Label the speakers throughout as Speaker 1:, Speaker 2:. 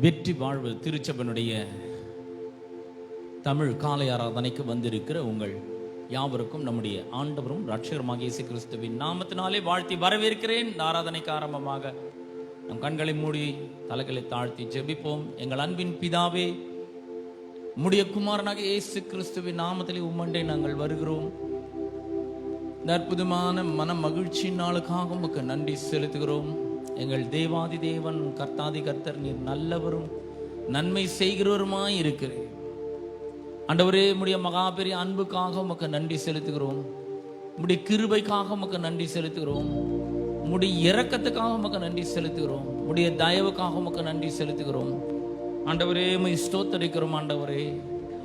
Speaker 1: வெற்றி வாழ்வு திருச்சபனுடைய தமிழ் காலை ஆராதனைக்கு வந்திருக்கிற உங்கள் யாவருக்கும் நம்முடைய ஆண்டவரும் இரட்சகருமாகிய இயேசு கிறிஸ்துவின் நாமத்தினாலே வாழ்த்தி வரவேற்கிறேன். இந்த ஆராதனைக்கு ஆரம்பமாக நம் கண்களை மூடி தலைகளை தாழ்த்தி ஜெபிப்போம். எங்கள் அன்பின் பிதாவே, உம்முடைய குமாரனாக இயேசு கிறிஸ்துவின் நாமத்திலே உம்மண்டை நாங்கள் வருகிறோம். இந்த அற்புதமான மன மகிழ்ச்சி நாளுக்காக உமக்கு நன்றி செலுத்துகிறோம். எங்கள் தேவாதி தேவன், கர்த்தாதி கர்த்தர், நீர் நல்லவரும் நன்மை செய்கிறவருமாய் இருக்கிறேன். ஆண்டவரே, உம்முடைய மகா பெரிய அன்புக்காக உமக்கு நன்றி செலுத்துகிறோம். உம்முடைய கிருபைக்காக உமக்கு நன்றி செலுத்துகிறோம். உம்முடைய இரக்கத்துக்காக உமக்கு நன்றி செலுத்துகிறோம். உம்முடைய தயவுக்காக உமக்கு நன்றி செலுத்துகிறோம். ஆண்டவரே, உம்மை ஸ்தோத்தரிக்கிறோம். ஆண்டவரே,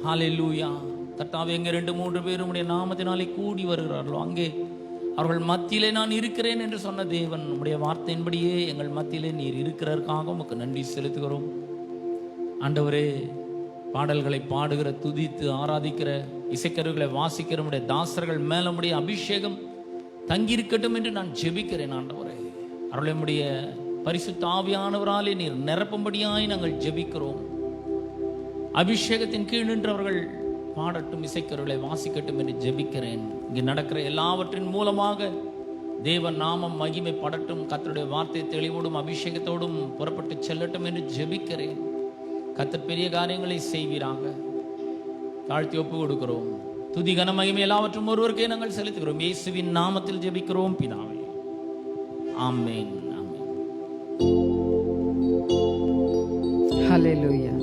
Speaker 1: ஹல்லேலூயா. கர்த்தாவே, எங்க 2-3 பேர் உம்முடைய நாமத்தினாலே கூடி வருகிறார்களோ அங்கே அவர்கள் மத்தியிலே நான் இருக்கிறேன் என்று சொன்ன தேவன், உம்முடைய வார்த்தையின்படியே எங்கள் மத்தியிலே நீர் இருக்கிறதற்காக உமக்கு நன்றி செலுத்துகிறோம். ஆண்டவரே, பாடல்களை பாடுகிற, துதித்து ஆராதிக்கிற, இசைக்கருவிகளை வாசிக்கிற உம்முடைய தாசர்கள் மேல உம்முடைய அபிஷேகம் தங்கியிருக்கட்டும் என்று நான் ஜெபிக்கிறேன். ஆண்டவரே, அவர்களை உம்முடைய பரிசுத்த ஆவியானவராலே நீர் நிரப்பும்படியாய் நாங்கள் ஜெபிக்கிறோம். அபிஷேகத்தின் கீழ் நின்றவர்கள் பாடட்டும், இசைக்கருவிகளை வாசிக்கட்டும் என்று ஜெபிக்கிறேன். இங்கே நடக்கிற எல்லாவற்றின் மூலமாக தேவன் நாமம் மகிமை படட்டும். கர்த்தருடைய வார்த்தை தெளிவோடும் அபிஷேகத்தோடும் புறப்பட்டு செல்லட்டும் என்று ஜெபிக்கிறேன். கர்த்தர் பெரிய காரியங்களை செய்வீராக. தாழ்த்தி ஒப்பு கொடுக்கிறோம். துதி கன மகிமை எல்லாவற்றும் ஒருவருக்கே நாங்கள் செலுத்துகிறோம். இயேசுவின் நாமத்தில் ஜெபிக்கிறோம் பிதாவே, ஆமென்.
Speaker 2: ஹல்லேலூயா.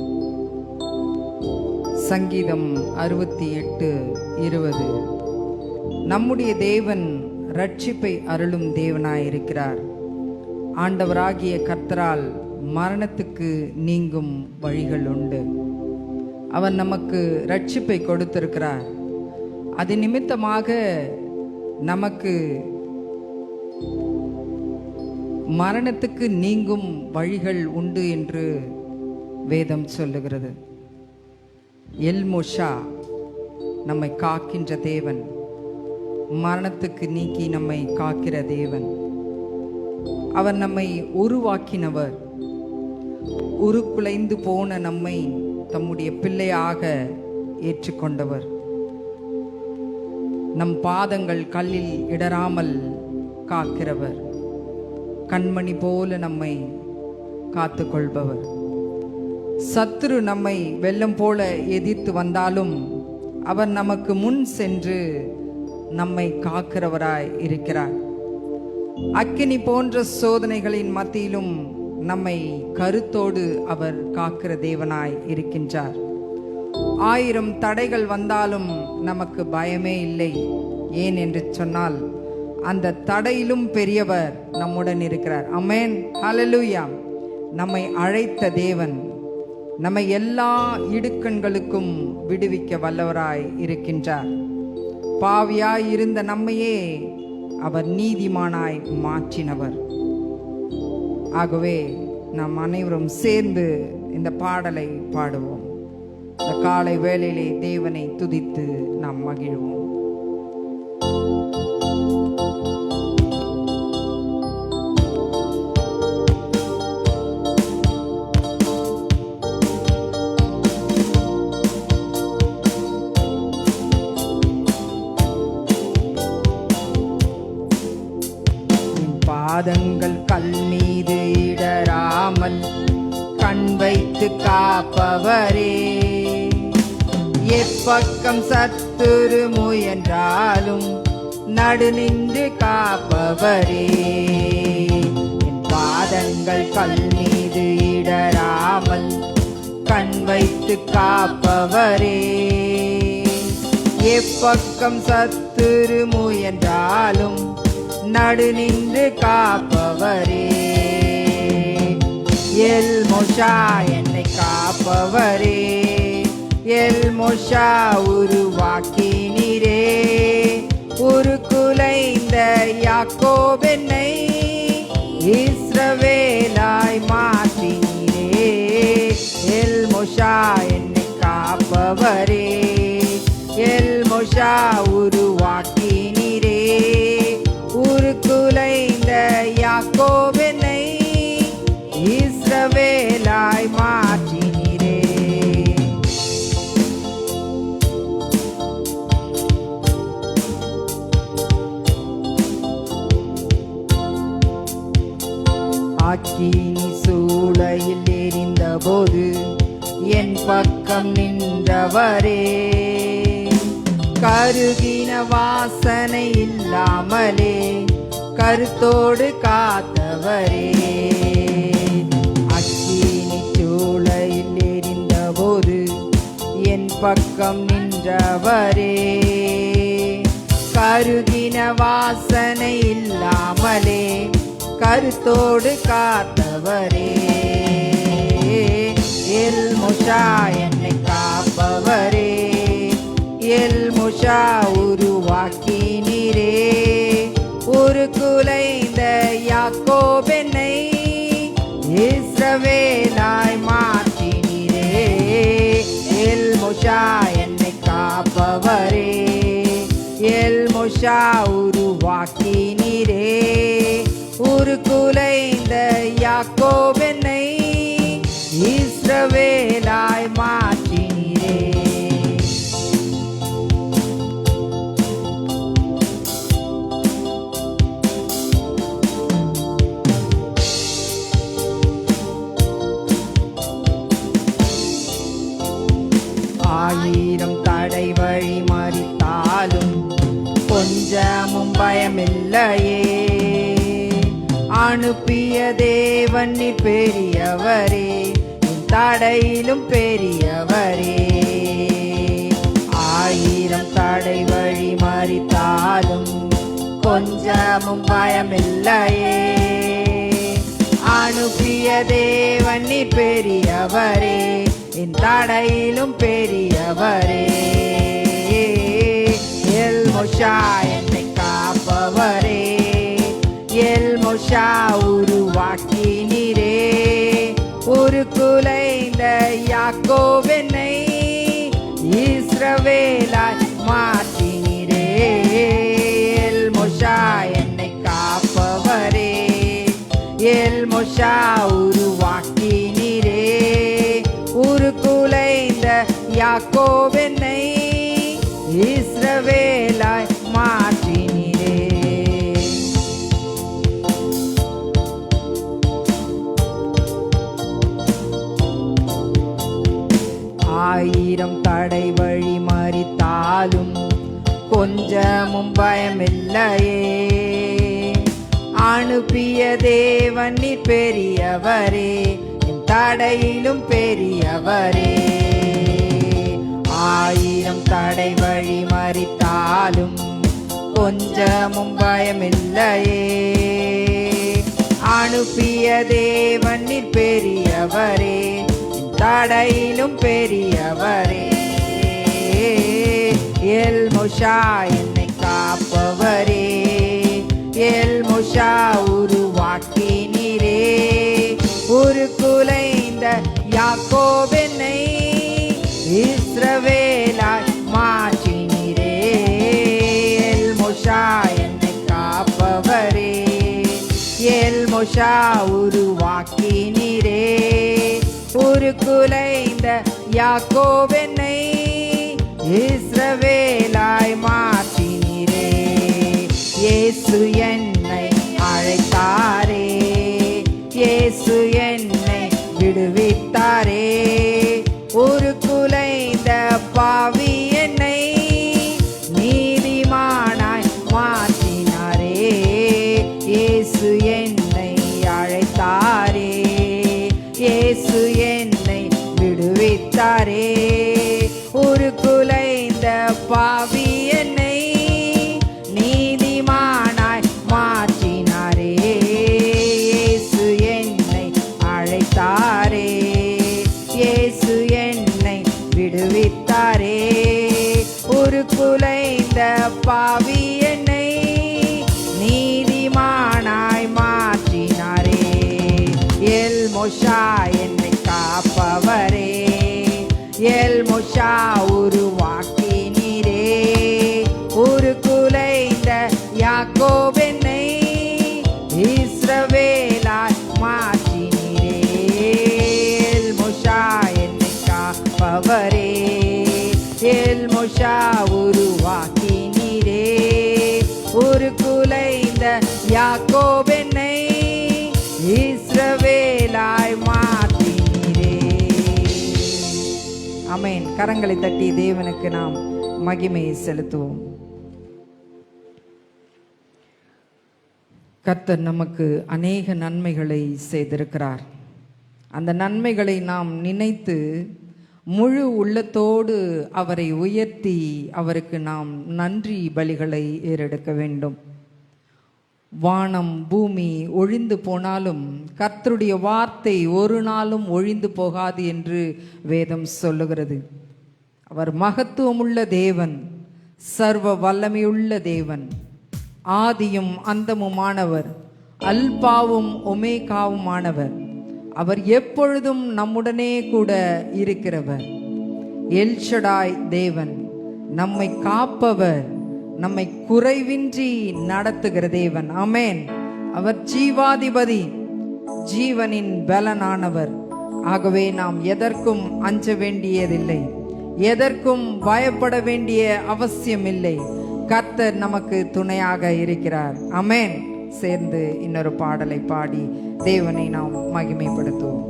Speaker 2: சங்கீதம் 68:20. நம்முடைய தேவன் ரட்சிப்பை அருளும் தேவனாயிருக்கிறார். ஆண்டவராகிய கர்த்தரால் மரணத்துக்கு நீங்கும் வழிகள் உண்டு. அவர் நமக்கு ரட்சிப்பை கொடுத்திருக்கிறார். அது நிமித்தமாக நமக்கு மரணத்துக்கு நீங்கும் வழிகள் உண்டு என்று வேதம் சொல்லுகிறது. எல்மோஷா, நம்மை காக்கின்ற தேவன், மரணத்துக்கு நீக்கி நம்மை காக்கிற தேவன். அவர் நம்மை உருவாக்கினவர். உருக்குலைந்து போன நம்மை தம்முடைய பிள்ளையாக ஏற்றுக்கொண்டவர். நம் பாதங்கள் கல்லில் இடராமல் காக்கிறவர். கண்மணி போல நம்மை காத்து கொள்பவர். சத்துரு நம்மை வெள்ளம் போல எதிர்த்து வந்தாலும் அவர் நமக்கு முன் சென்று நம்மை காக்கிறவராய் இருக்கிறார். அக்கினி போன்ற சோதனைகளின் மத்தியிலும் நம்மை கருத்தோடு அவர் காக்கிற தேவனாய் இருக்கின்றார். 1000 தடைகள் வந்தாலும் நமக்கு பயமே இல்லை. ஏன் என்று சொன்னால், அந்த தடையிலும் பெரியவர் நம்முடன் இருக்கிறார். ஆமென், ஹல்லேலூயா. நம்மை அழைத்த தேவன் நம்மை எல்லா இடுக்கண்களுக்கும் விடுவிக்க வல்லவராய் இருக்கின்றார். பாவியாய் இருந்த நம்மையே அவர் நீதிமானாய் மாற்றினவர். ஆகவே நாம் அனைவரும் சேர்ந்து இந்த பாடலை பாடுவோம். இந்த காலை வேளையிலே தேவனை துதித்து நாம் மகிழ்வோம். பாதங்கள் கல் மீது இடராமல் கண் வைத்து காப்பவரே, எப்பக்கம் சத்துரு முயன்றாலும் நடு நின்று காப்பவரே. என் பாதங்கள் கல் மீது இடராமல் கண் வைத்து காப்பவரே, எப்பக்கம் சத்துரு முயன்றாலும் நடு நின்று காப்பவரே. எல்மோஷா, என்னை காப்பவரே. எல்மோஷா, உருவாக்கினீரே. உருக்குலைந்த யாக்கோபென்னை இஸ்ரவேலாய் மாற்றினீரே. எல்மோஷா, என்னை காப்பவரே. எல்மோஷா, உருவாக்கினீரே. உருக்குலைந்த யாக்கோபென்னை இஸ்ரவேலாய் மா சூளையில் எரிந்த போது என் பக்கம் நின்றவரே, கருகின வாசனை இல்லாமலே கருத்தோடு காத்தவரே, அக்கினி சூளையில் எரிந்த போது என் பக்கம் நின்றவரே, கருகின வாசனை இல்லாமலே கருத்தோடு காத்தவரே, எல் மோஷா என்னை காப்பவரே, எல் மோஷா உருவாக்கினீரே, ஒரு குலைந்த யாக்கோபென்னை இஸ்ரவேலாய் மாற்றினீரே, எல் மோஷா என்னை காப்பவரே, எல் மோஷா உருவாக்கினீரே, ஒரு குலைந்த யாக்கோபென்னை இஸ்ரவேலாய் மாற்றினீரே. ஆயிரம் தடை வழி மறித்தாலும் கொஞ்சமும் பயமில்லையே, அனுப்பிய தேவன் நீர் பெரியவரே, தடையிலும் பெரியவரே, ஆயிரம் தடை வழி மறித்தாலும் கொஞ்சமும் பயமில்லையே, அனுப்பிய தேவன் நீர் பெரியவரே, என் தடையிலும் பெரியவரே, எல் மோஷா என்னை காப்பவரே, எல் மோஷா உருவாக்கினீரே, ஒரு குலைந்த யாக்கோபென்னை இஸ்ரவேலாய் மாற்றினீரே, எல் மோஷா என்னை காப்பவரே, எல் மோஷா உருவாக்கினீரே, ஒரு குலைந்த யாக்கோபென்னை இஸ்ரவேலாய் மாற்றினீரே. ஆயிரம் தடை வழி மறித்தாலும் கொஞ்சமும் பயமில்லையே, அனுப்பிய தேவன் நீர் பெரியவரே, என் தடையிலும் பெரியவரே, ஆயிரம் தடை வழி மறித்தாலும் கொஞ்சமும் பயமில்லையே, அனுப்பிய தேவன் நீர் பெரியவரே, தடையிலும் பெரியவரே, எல் மோஷா என்னை காப்பவரே, எல் மோஷா உருவாக்கினீரே, ஒரு குலைந்த யாக்கோபென்னை இஸ்ரவேலாய் மாற்றினீரே, எல் மோஷா என்னை காப்பவரே, எல் மோஷா உருவாக்கினீரே, ஒரு குலைந்த யாக்கோபென்னை இஸ்ரவேலாய் மாற்றினீரே, இயேசு என்னை அழைத்தாரே, இயேசு என்னை விடுவித்தாரே, ஒரு குலைந்த பாவி என்னை நீதிமானாய் மாற்றினாரே, இயேசு என்னை அழைத்தாரே, இயேசு என்னை விடுவித்தாரே, ஒரு குலைந்த பாவி என்னை நீதிமானாய் மாற்றினாரே, இயேசு என்னை அழைத்தாரே, இயேசு என்னை விடுவித்தாரே, ஒரு குலைந்த பாவி என்னை நீதிமானாய் மாற்றினாரே, எல் மோஷா என்னை காப்பவரே, எல் மோஷா உருவாக்கினீரே, ஒரு குலைந்த யாக்கோபென்னை இஸ்ரவேலாய் மாற்றினீரே, எல் மோஷா என்னை காப்பவரே, எல் மோஷா உருவாக்கினீரே, ஒரு குலைந்த யாக்கோபென்னை இஸ்ரவேலாய் ஆமென். கரங்களை தட்டி தேவனுக்கு நாம் மகிமையை செலுத்துவோம். கர்த்தர் நமக்கு அநேக நன்மைகளை செய்திருக்கிறார். அந்த நன்மைகளை நாம் நினைத்து முழு உள்ளத்தோடு அவரை உயர்த்தி அவருக்கு நாம் நன்றி பலிகளை ஏறெடுக்க வேண்டும். வானம் பூமி ஒழிந்து போனாலும் கர்த்தருடைய வார்த்தை ஒரு நாளும் ஒழிந்து போகாது என்று வேதம் சொல்லுகிறது. அவர் மகத்துவமுள்ள தேவன், சர்வ வல்லமையுள்ள தேவன், ஆதியும் அந்தமுமானவர், அல்பாவும் ஒமேகாவுமானவர். அவர் எப்பொழுதும் நம்முடனே கூட இருக்கிறவர். எல்ஷடாய் தேவன், நம்மை காப்பவர், நம்மை குறைவின்றி நடத்துகிற தேவன். ஆமென். அவர் ஜீவாதிபதி, ஜீவனின் பலனானவர். ஆகவே நாம் எதற்கும் அஞ்ச வேண்டியதில்லை, எதற்கும் பயப்பட வேண்டிய அவசியம் இல்லை. கர்த்தர் நமக்கு துணையாக இருக்கிறார். ஆமென். சேர்ந்து இன்னொரு பாடலை பாடி தேவனை நாம் மகிமைப்படுத்துவோம்.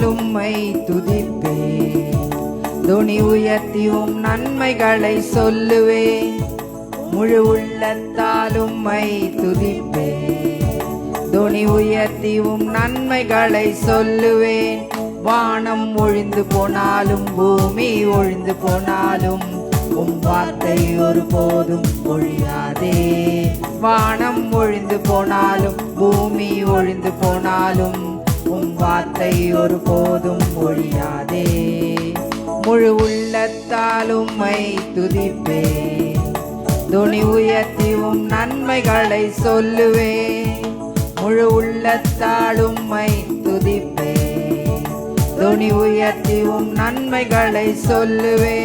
Speaker 2: உம்மை துதிப்பே, துணி உயர்த்தியும் நன்மைகளை சொல்லுவே. முழு உள்ளத்தால் உம்மை துதிப்பே, துணி உயர்த்தியும் நன்மைகளை சொல்லுவேன். வானம் ஒழிந்து போனாலும் பூமி ஒழிந்து போனாலும் உம் வார்த்தை ஒரு போதும் ஒழியாதே. வானம் ஒழிந்து போனாலும் பூமி ஒழிந்து போனாலும் உம் வார்த்தை ஒரு போதும் ஒழியாதே. முழு உள்ளத்தால் உம்மை துதிப்பே, துணி உயர்த்தியும் நன்மைகளை சொல்லுவே. முழு உள்ளத்தால் உம்மை துதிப்பே, துணி உயர்த்தியும் நன்மைகளை சொல்லுவே.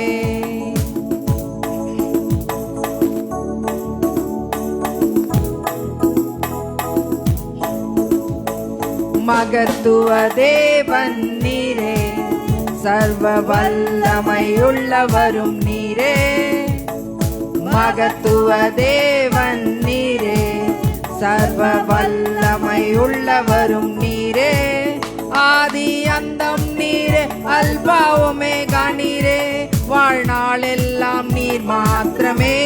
Speaker 2: மகத்துவ தேவன் நீரே, சர்வ வல்லமையுள்ளவரும் நீரே. மகத்துவ தேவன் நீரே, சர்வ வல்லமையுள்ளவரும் நீரே. ஆதி அந்தம் நீரே, அல்பா ஒமேகா நீரே. வாழ்நாள் எல்லாம் நீர் மாத்திரமே.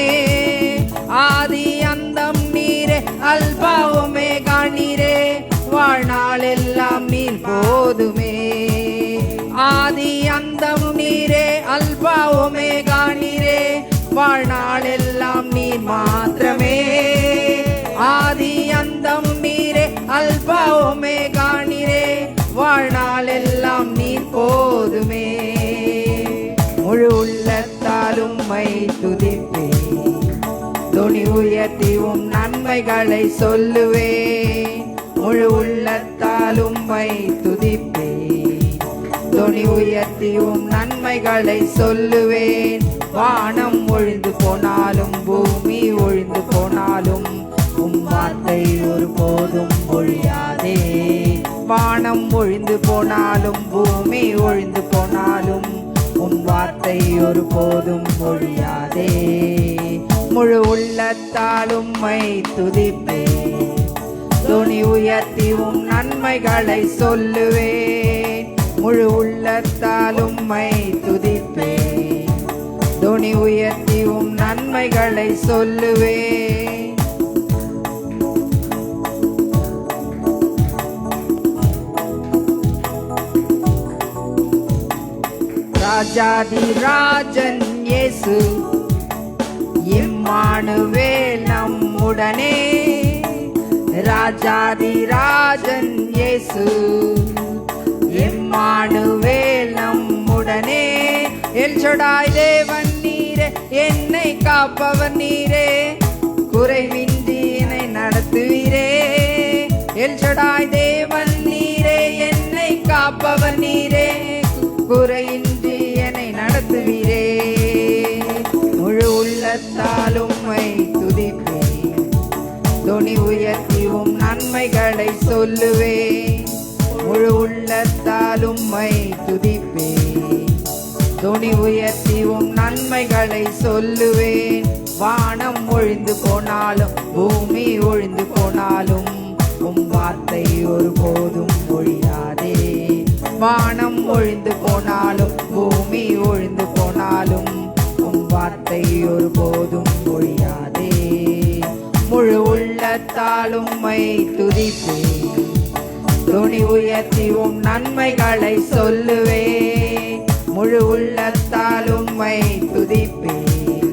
Speaker 2: ஆதி அந்தம் நீரே, அல்பா ஒமேகா நீரே. வாழ்நாள் எல்லாம் நீர் போதுமே. ஆதி அந்தம் நீரே, அல்பா ஒமேகா நீரே. வாழ்நாள் எல்லாம் நீர் மாத்திரமே. ஆதி அந்தம் நீரே, அல்பா ஒமேகா நீரே. வாழ்நாள் எல்லாம் நீர் போதுமே. முழு உள்ளத்தால் உம்மை துதிப்பே, துணி உயர்த்தியும் நன்மைகளை சொல்லுவே. முழு உள்ளத்தால் உம்மை துதிப்பே, துணி உயர்த்தியும் நன்மைகளை சொல்லுவேன். வானம் ஒழிந்து போனாலும் பூமி ஒழிந்து போனாலும் உம் வார்த்தை ஒரு போதும் ஒழியாதே. வானம் ஒழிந்து போனாலும் பூமி ஒழிந்து போனாலும் உம் வார்த்தை ஒரு போதும் ஒழியாதே. முழு உள்ளத்தால் உம்மை துதிப்பே, துணி உயர்த்தியும் நன்மைகளை சொல்லுவேன். முழு உள்ளத்தால் உம்மை துதிப்பே, துணி உயர்த்தியும் நன்மைகளை சொல்லுவேன். ராஜாதி ராஜன் இயேசு, இம்மானுவேல் நம்முடனே. ராஜாதி ராஜன் இயேசு, இம்மானுவேல் நம்முடனே. எல்ஷடாய் தேவன் நீரே, என்னை காப்பவர் நீரே. குறைவின்றி என்னை நடத்துவீரே. எல்ஷடாய் தேவன் நீரே, என்னை காப்பவர் நீரே. குறையின்றி என்னை நடத்துவீரே. முழு உள்ளத்தால் துணி உயர்த்தி உம் நன்மைகளை சொல்லுவேன். முழு உள்ளத்தால் உம்மை துதிப்பேன். துணி உயர்த்தி உம் நன்மைகளை சொல்லுவேன். வானம் ஒழிந்து போனாலும் பூமி ஒழிந்து போனாலும் உம் வார்த்தை ஒருபோதும் ஒழியாதே. வானம் ஒழிந்து போனாலும் பூமி ஒழிந்து போனாலும் உம் வார்த்தை ஒருபோதும் ஒழியாதே. முழு உள்ளத்தால் உம்மை துதிப்பேன். துணி உயர்த்தி உம் நன்மைகளை சொல்லுவேன். முழு உள்ளத்தால் உம்மை துதிப்பேன்.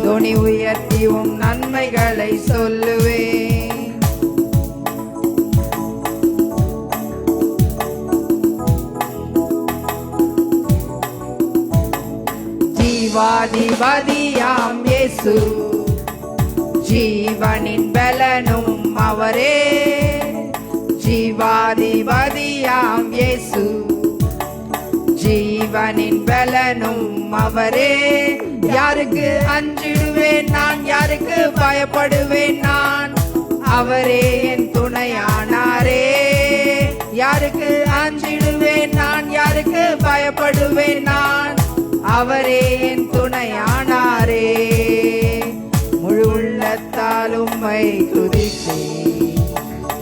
Speaker 2: துணி உயர்த்தி உம் நன்மைகளை சொல்லுவேன். ஜீவாதிபதியாம் இயேசு, ஜீவனின் பலனும் அவரே. ஜீவாதிபதியாம் இயேசு, ஜீவனின் பலனும் அவரே. யாருக்கு அஞ்சிடுவேன் நான், யாருக்கு பயப்படுவேன் நான், அவரே என் துணையானாரே. யாருக்கு அஞ்சிடுவேன் நான், யாருக்கு பயப்படுவேன் நான், அவரே என் துணையானாரே. முழு உள்ளத்தால் உம்மை துதிப்பேன்.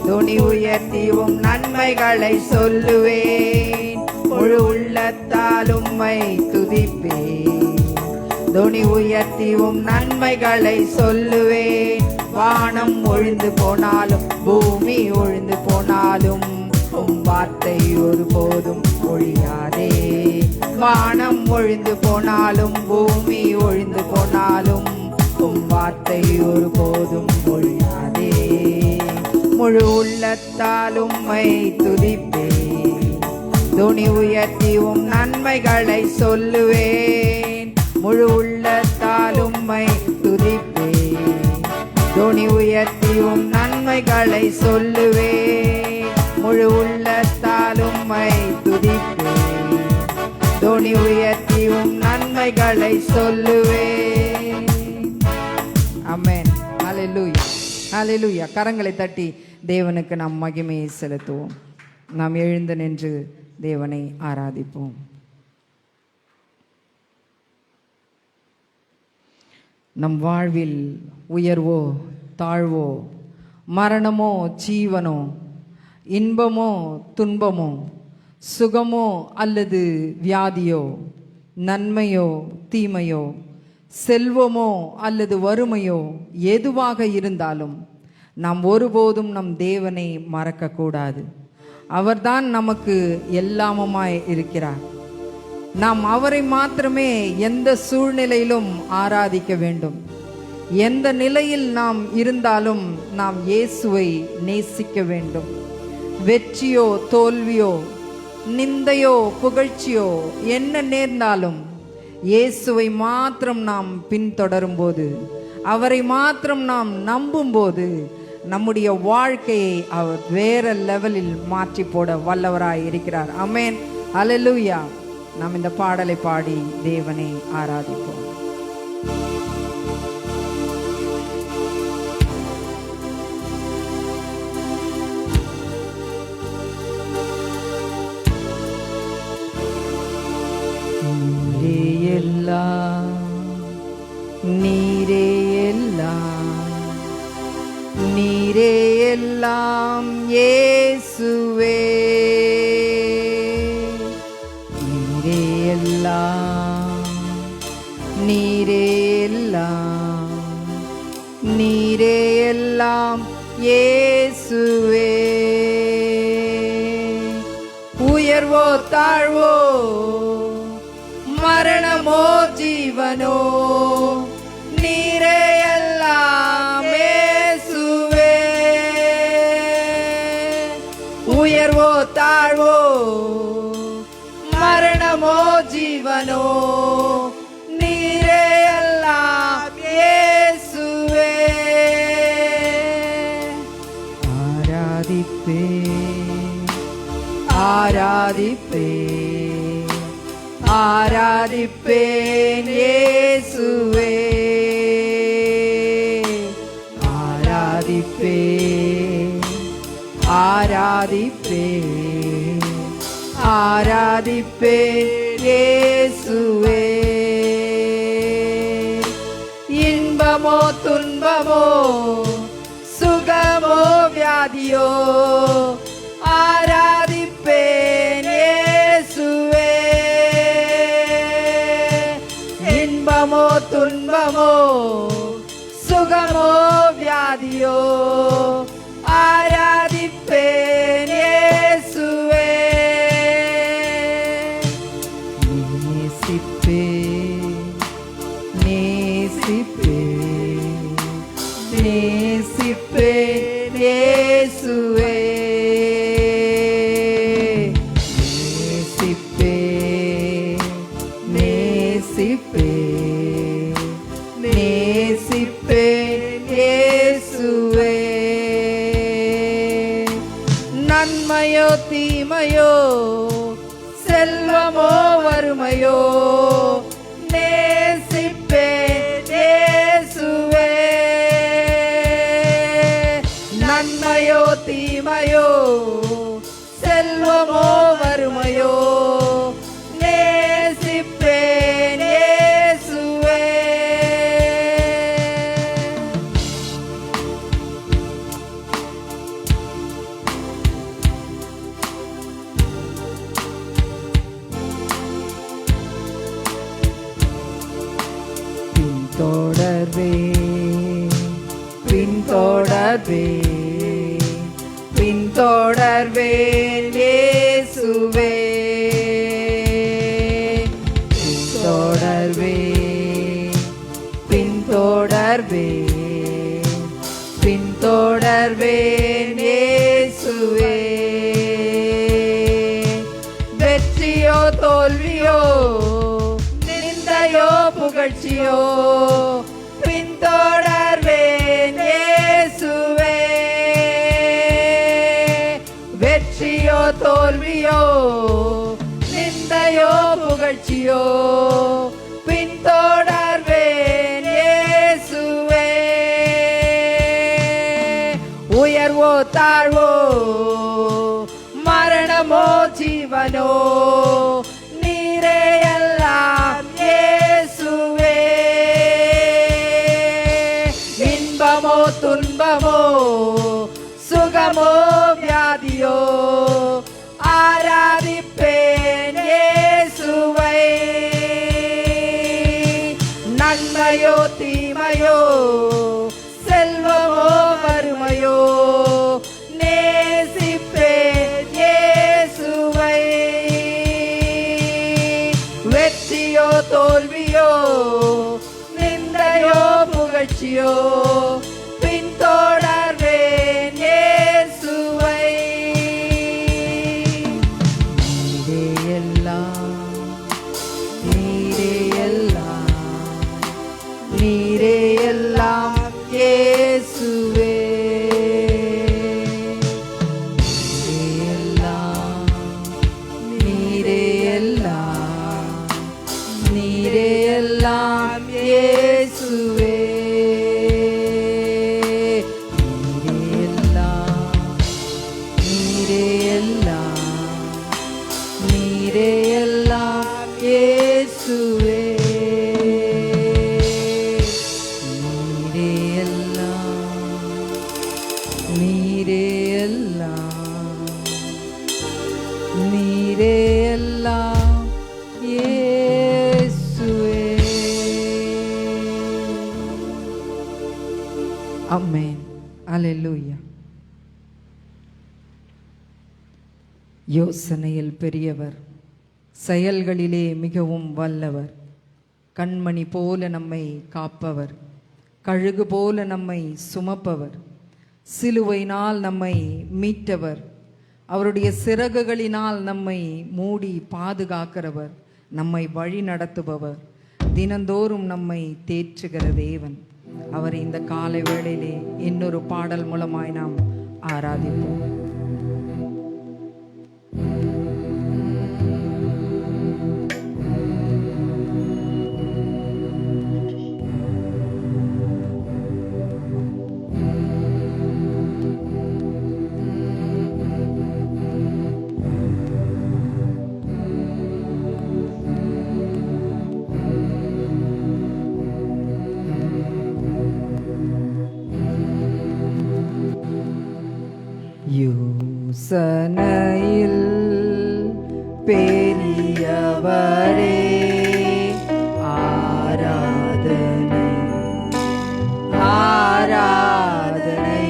Speaker 2: துணி உயர்த்தி உம் நன்மைகளை சொல்லுவேன். முழு உள்ளத்தால் உம்மை துதிப்பேன். துணி உயர்த்தி உம் நன்மைகளை சொல்லுவேன். வானம் ஒழிந்து போனாலும் பூமி ஒழிந்து போனாலும் உம் வார்த்தை ஒருபோதும் ஒழியாதே. வானம் ஒழிந்து போனாலும் பூமி ஒழிந்து போனாலும் உம் வார்த்தை ஒருபோதும் ஒழியாதே. முழு உள்ளத்தால் உம்மை துதிப்பேன். துணி உயர்த்தி உம் நன்மைகளை சொல்லுவேன். முழு உள்ளத்தால் உம்மை துதிப்பேன். துணி உயர்த்தி உம் நன்மைகளை சொல்லுவேன். முழு உள்ளத்தால் உம்மை துதிப்பேன். துணி உயர்த்தி உம் நன்மைகளை சொல்லுவேன். ஆமென். ஹல்லேலூயா, ஹல்லேலூயா. கரங்களை தட்டி தேவனுக்கு நாம் மகிமையை செலுத்துவோம். நாம் எழுந்து நின்று தேவனை ஆராதிப்போம். நம் வாழ்வில் உயர்வோ தாழ்வோ, மரணமோ ஜீவனோ, இன்பமோ துன்பமோ, சுகமோ அல்லது வியாதியோ, நன்மையோ தீமையோ, செல்வமோ அல்லது வறுமையோ, எதுவாக இருந்தாலும் நாம் ஒருபோதும் நம் தேவனை மறக்கக்கூடாது. அவர்தான் நமக்கு எல்லாமுமாய் இருக்கிறார். நாம் அவரை மாத்திரமே எந்த சூழ்நிலையிலும் ஆராதிக்க வேண்டும். எந்த நிலையில் நாம் இருந்தாலும் நாம் இயேசுவை நேசிக்க வேண்டும். வெற்றியோ தோல்வியோ, நிந்தையோ புகழ்ச்சியோ என்ன நேர்ந்தாலும் இயேசுவை மாத்திரம் நாம் பின்தொடரும் போது, அவரை மாத்திரம் நாம் நம்பும் போது நம்முடைய வாழ்க்கையை அவர் வேற லெவலில் மாற்றி போட வல்லவராய் இருக்கிறார். ஆமென், ஹல்லேலூயா. நாம் இந்த பாடலை பாடி தேவனை ஆராதிப்போம். நீரே எல்லாம், நீரே எல்லாம், நீரே எல்லாம் இயேசுவே. நீரே எல்லாம், நீரே எல்லாம், நீரே எல்லாம் இயேசுவே. உயர்வோ தாழ்வோ, மரணமோ ஜீவனோ, நீரே எல்லாம் இயேசுவே. உயர்வோ தாழ்வோ, மரணமோ ஜீவனோ, நீரே எல்லாம் இயேசுவே. ஆராதிப்பேன், ஆராதிப்பேன், ஆராதிப்பேன் இயேசுவே. ஆராதிப்பேன், ஆராதிப்பேன் இயேசுவே. இன்பமோ துன்பமோ சுகமோ வியாதியோ ஆராதிப்பேன் இயேசுவே. இன்பமோ துன்பமோ சுகமோ வியாதியோ ஆராதிப்பேன் இயேசுவே. நேசிப்பேன் இயேசுவே. நேசிப்பேன் இயேசுவே. நன்மையோ தீமையோ செல்வமோ வறுமையோ நேசிப்பேன் இயேசுவே. நன்மையோ தீமையோ செல்வமோ வறுமையோ நேசிப்பேன் இயேசுவே. பின்தொடர்வேன் இயேசுவே. பின்தொடர்வேன் இயேசுவே. வெற்றியோ தோல்வியோ நிந்தையோ புகழ்ச்சியோ பின்தொடர்வேன் இயேசுவே. வெற்றியோ தோல்வியோ நிந்தையோ புகழ்ச்சியோ பின்தொடர்வேன் இயேசுவே. உயர்வோ தாழ்வோ மரணமோ ஜீவனோ நீரே எல்லாம் இயேசுவே. இன்பமோ துன்பமோ சுகமோ வியாதியோ ஆராதிப்பேன் இயேசுவை. நன்மையோ தீமையோ செல்வமோ வறுமையோ நேசிப்பேன் இயேசுவை. வெற்றியோ தோல்வியோ நிந்தையோ புகழ்ச்சியோ பின்தொடர்வேன் இயேசுவை. நீரே எல்லாம் இயேசுவே. நீரே எல்லாம் இயேசுவே. நீரே எல்லாம் இயேசுவே. நீரே எல்லாம் இயேசுவே. ஆமென். அல்லேலூயா. யோசனையில் பெரியவர், செயல்களிலே மிகவும் வல்லவர், கண்மணி போல நம்மை காப்பவர், கழுகு போல நம்மை சுமப்பவர், சிலுவையினால் நம்மை மீட்டவர், அவருடைய சிறகுகளினால் நம்மை மூடி பாதுகாக்கிறவர், நம்மை வழி நடத்துபவர், தினந்தோறும் நம்மை தேற்றுகிற தேவன். அவரை இந்த காலை வேளையிலே இன்னொரு பாடல் மூலமாய் நாம் ஆராதிப்போம். ஓசனையில் பெரியவரே ஆராதனை ஆராதனை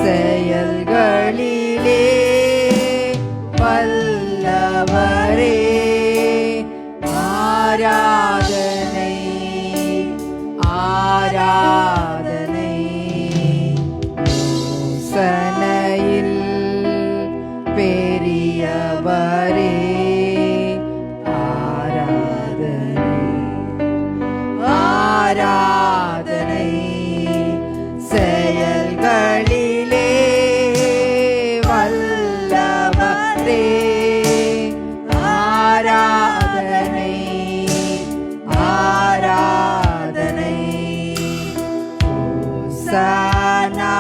Speaker 2: செயல்களிலே வல்லவரே ஆராதனை ஆராதனை ஓசனையில் பெரியவரே ஆராதனை ஆராதனை செயல்களிலே வல்லவரே ஆராதனை ஆராதனை ஓசனா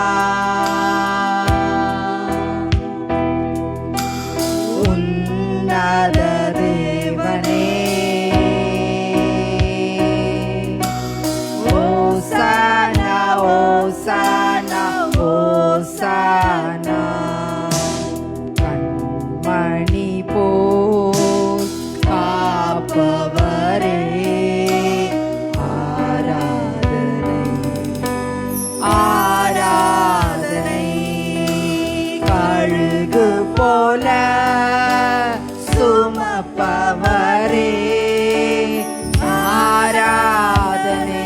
Speaker 2: உன்னத தேவனே ஓசானா ஓசானா ஓசானா கண்மணி போல் காப்பவரே ஆராதனை ஆராதனை கழுகு போல சுமப்பவரே ஆராதனை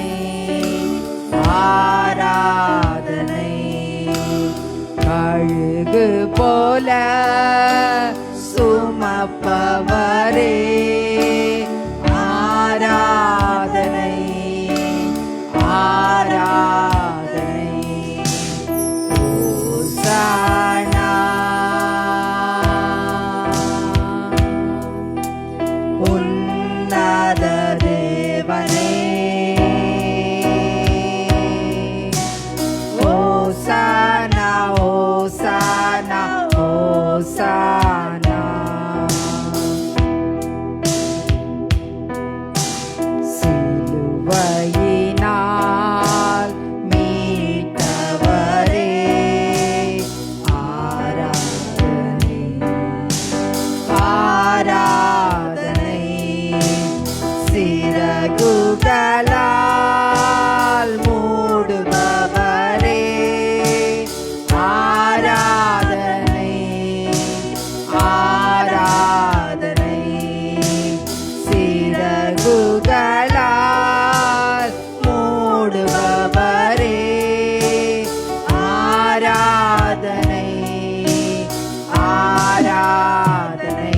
Speaker 2: ஆராதனை கழுகு போல சுமப்பவரே ஆராதனை ஆராதனை ஓசானா உன்னத தேவனே ஓசானா ஓசானா ஓசானா சிலுவையினால் மீட்டவரே ஆராதனை ஆராதனை சிறகுகளால் மூடுபவரே ஆராதனை ஆராதனை சிறகுகளால் மூடுபவரே ஆராதனை ஆராதனை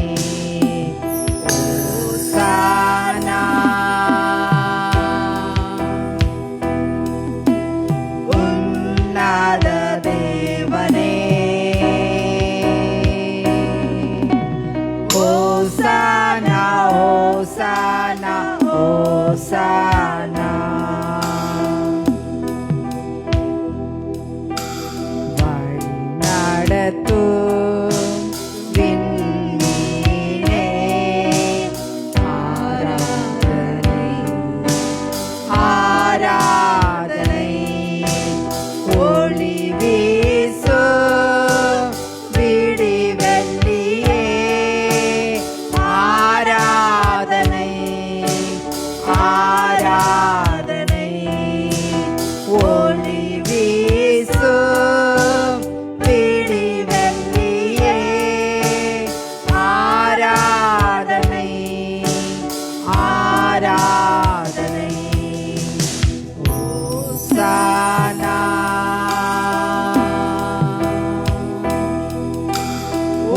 Speaker 2: ஓசானா உன்னத தேவனே ஓசானா ஓசானா ஓசானா வழி நடத்தும் விண்மீனே ஆராதனை ஆராதனை ஒளி வீசும் விடிவெள்ளியே ஆராதனை ஆராதனை ஒளி வீசும் விடிவெள்ளியே ஆராதனை ஆராதனை ஓசானா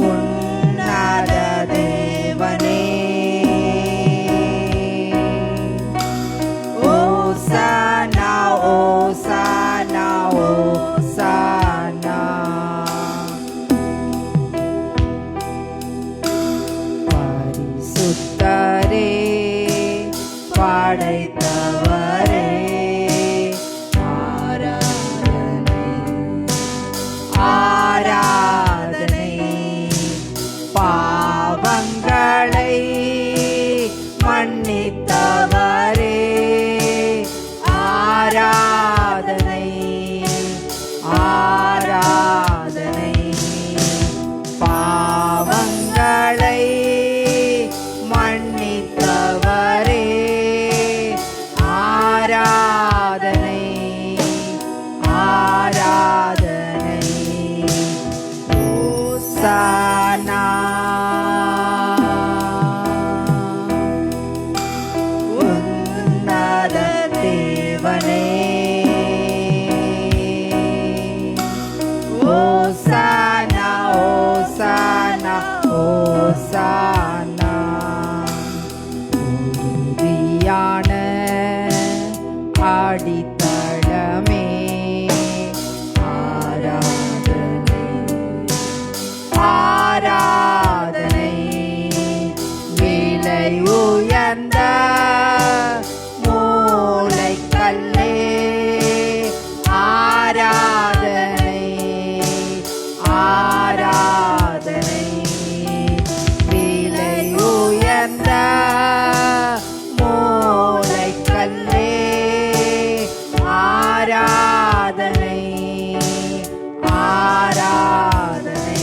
Speaker 2: உன்னத தேவனே ஓசானா ஓசானா ஓசானா பரிசுத்தரே படைத்தவரே ஆராதனை ஆராதனை பாவங்களை மன்னித்தவரே ஆராதனை ஆராதனை ஞான அடித்தளமே ஆராதனை ஆராதனை விலை உயர்ந்த மூளைக்கல்லே ஆராதனை ஆராதனை விலை உயர்ந்த மூளைக்கல்லே ஆராதனை ஆராதனை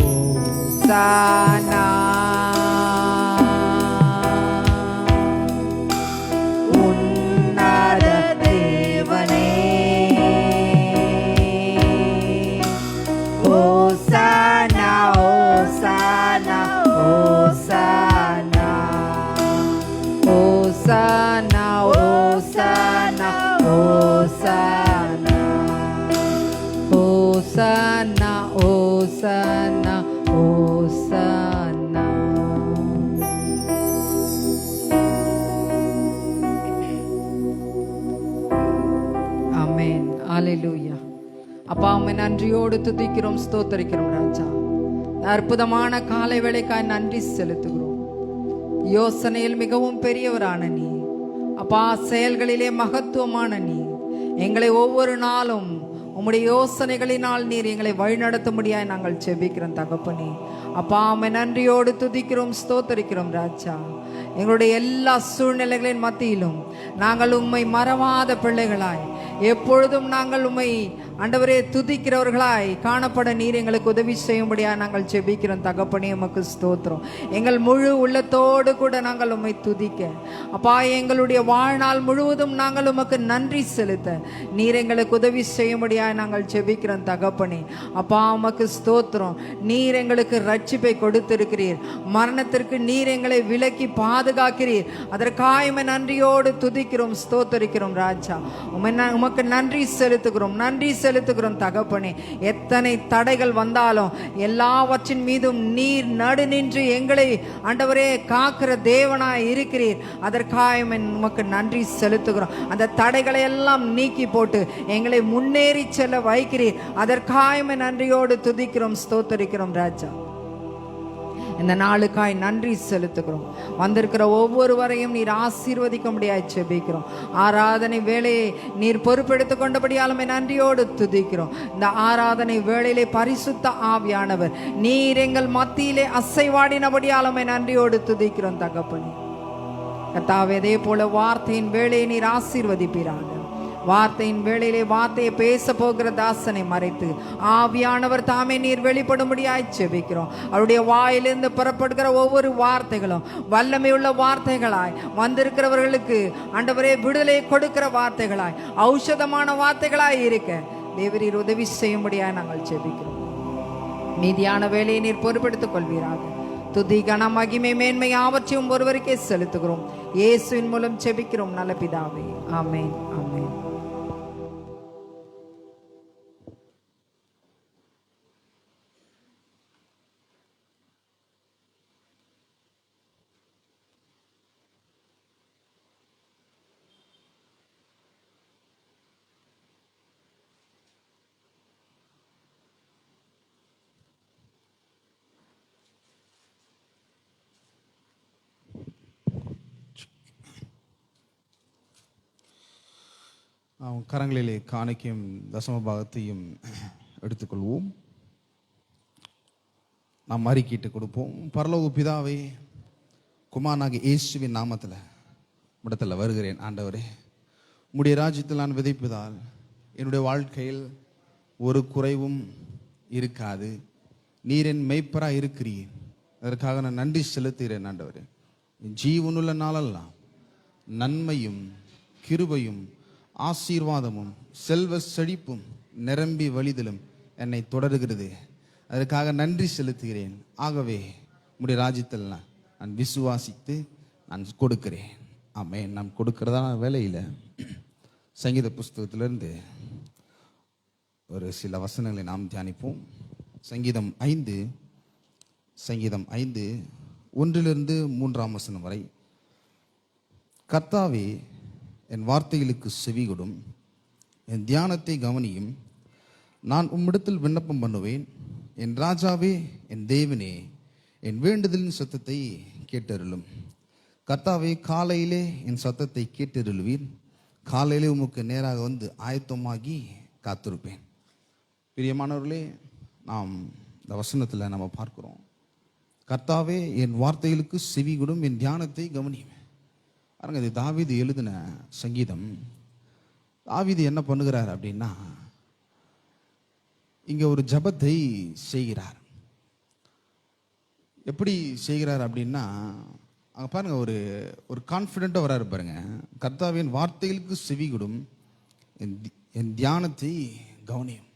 Speaker 2: ஓசானா உன்னத தேவனே ஓசானா ஓசானா ஓசானா ஓசானா ஓசானா ஓசானா ஓசானா ஓசானா ஓசானா. ஆமென். ஹல்லேலூயா. அப்பா உம்மை நன்றியோடு துதிக்கிறோம், ஸ்தோத்தரிக்கிறோம் ராஜா. அற்புதமான காலை வேளைக்காய் நன்றி செலுத்துகிறோம். யோசனையில் மிகவும் பெரியவரான நீ அப்பா, செயல்களிலே மகத்துவமான நீ எங்களை ஒவ்வொரு நாளும் உம்முடைய யோசனைகளினால் நீர் எங்களை வழிநடத்தும்படியாய் நாங்கள் செபிக்கிறோம் தகப்பனே. அப்பா உம்மை நன்றியோடு துதிக்கிறோம், ஸ்தோத்தரிக்கிறோம் ராஜா. எங்களுடைய எல்லா சூழ்நிலைகளின் மத்தியிலும் நாங்கள் உம்மை மறவாத பிள்ளைகளாய் எப்பொழுதும் நாங்கள் உம்மை ஆண்டவரே துதிக்கிறவர்களாய் காணப்பட நீர் எங்களுக்கு உதவி செய்யும்படியா நாங்கள் செபிக்கிறோம் தகப்பனே. உமக்கு ஸ்தோத்திரம். எங்கள் முழு உள்ளத்தோடு கூட நாங்கள் உம்மை துதிக்க அப்பா, எங்களுடைய வாழ்நாள் முழுவதும் நாங்கள் உமக்கு நன்றி செலுத்த நீர் எங்களுக்கு உதவி செய்யும்படியா நாங்கள் செபிக்கிறோம் தகப்பனே. அப்பா உமக்கு ஸ்தோத்திரம். நீர் எங்களுக்கு ரட்சிப்பை கொடுத்திருக்கிறீர். மரணத்திற்கு நீர் எங்களை விலக்கி பாதுகாக்கிறீர். அதற்காக உம்மை நன்றியோடு துதிக்கிறோம், ஸ்தோத்தரிக்கிறோம் ராஜா. உமக்கு நன்றி செலுத்துகிறோம், நன்றி செலுத்துகிறோம் தகப்பனே. எத்தனை தடைகள் வந்தாலும் எல்லாவற்றின் மீதும் நீர் நடு நின்று எங்களை ஆண்டவரே காக்கிற தேவனாய் இருக்கிறீர். அதற்காக உமக்கு நன்றி செலுத்துகிறோம். அந்த தடைகளை எல்லாம் நீக்கி போட்டு எங்களை முன்னேறி செல்ல வைக்கிறீர். அதற்காக நன்றியோடு துதிக்கிறோம், ஸ்தோத்தரிக்கிறோம் ராஜா. இந்த நாளுக்காய் நன்றி செலுத்துகிறோம். வந்திருக்கிற ஒவ்வொருவரையும் நீர் ஆசீர்வதிக்க முடியாது செபிக்கிறோம். ஆராதனை வேலையை நீர் பொறுப்பெடுத்துக் கொண்டபடியாலுமே நன்றியோடு துதிக்கிறோம். இந்த ஆராதனை வேளையிலே பரிசுத்த ஆவியானவர் நீர் எங்கள் மத்தியிலே அசைவாடினபடியாலுமே நன்றியோடு துதிக்கிறோம் தகப்பனே. கர்த்தாவே, அதே போல வார்த்தையின் வேலையை நீர் ஆசீர்வதிப்பீராக. வார்த்தையின் வேளையிலே வார்த்தையை பேச போகிற தாசனை மறைத்து ஆவியானவர் தாமே நீர் வெளிப்படும்படியாய் செபிக்கிறோம். அவருடைய வாயிலிருந்து புறப்படுகிற ஒவ்வொரு வார்த்தைகளும் வல்லமையுள்ள வார்த்தைகளாய் வந்திருக்கிறவர்களுக்கு ஆண்டவரே விடுதலை கொடுக்கிற வார்த்தைகளாய் ஔஷதமான வார்த்தைகளாய் இருக்க தேவரீர் உதவி செய்யும்படியாய் நாங்கள் செபிக்கிறோம். மீதியான வேலையை நீர் பொறுப்பெடுத்துக் கொள்வீராக. துதி கன மகிமை மேன்மை யாவற்றையும் ஒருவருக்கே செலுத்துகிறோம். இயேசுவின் மூலம் செபிக்கிறோம் நல்ல பிதாவே. ஆமென், ஆமென்.
Speaker 3: கரங்களிலே காணிக்கையும் தசம பாகத்தையும் எடுத்துக்கொள்வோம். நாம் அறிக்கையிட்டு கொடுப்போம். பரலோக பிதாவே, குமாரனாகிய இயேசுவின் நாமத்தில் இடத்துல வருகிறேன். ஆண்டவரே, உம்முடைய ராஜ்யத்தில் நான் விதைப்பதால் என்னுடைய வாழ்க்கையில் ஒரு குறைவும் இருக்காது. நீர் என் மெய்ப்பராக இருக்கிறீர். அதற்காக நான் நன்றி செலுத்துகிறேன். ஆண்டவரே, ஜீவனுள்ள நாளெல்லாம் நன்மையும் கிருபையும் ஆசீர்வாதமும் செல்வ செழிப்பும் நிரம்பி வழிதலும் என்னை தொடர்கிறது. அதற்காக நன்றி செலுத்துகிறேன். ஆகவே உம்முடைய ராஜ்யத்தில் நான் விசுவாசித்து நான் கொடுக்கிறேன். ஆமென். நாம் கொடுக்கிறதான வேலையில் சங்கீத புஸ்தகத்திலிருந்து ஒரு சில வசனங்களை நாம் தியானிப்போம். சங்கீதம் 5 1 வரை. கர்த்தாவே, என் வார்த்தைகளுக்கு செவிகொடும், என் தியானத்தை கவனியும். நான் உம்மிடத்தில் விண்ணப்பம் பண்ணுவேன். என் ராஜாவே, என் தேவனே, என் வேண்டுதலின் சத்தத்தை கேட்டருளும். கர்த்தாவே, காலையிலே என் சத்தத்தை கேட்டருளுவீர். காலையிலே உமக்கு நேராக வந்து ஆயத்தமாகி காத்திருப்பேன். பிரியமானவர்களே, நாம் இந்த வசனத்தில் நம்ம பார்க்கிறோம், கர்த்தாவே, என் வார்த்தைகளுக்கு செவிகொடும், என் தியானத்தை கவனியும். பாருங்க, இது தாவீது எழுதின சங்கீதம். தாவீது என்ன பண்ணுகிறார் அப்படின்னா, இங்க ஒரு ஜபத்தை செய்கிறார். எப்படி செய்கிறார் அப்படின்னா, அங்கே பாருங்க, ஒரு கான்ஃபிடென்ட்டாக வராரு பாருங்க. கர்த்தாவின் வார்த்தைகளுக்கு செவிகொடும், என் தியானத்தை கவனியும்.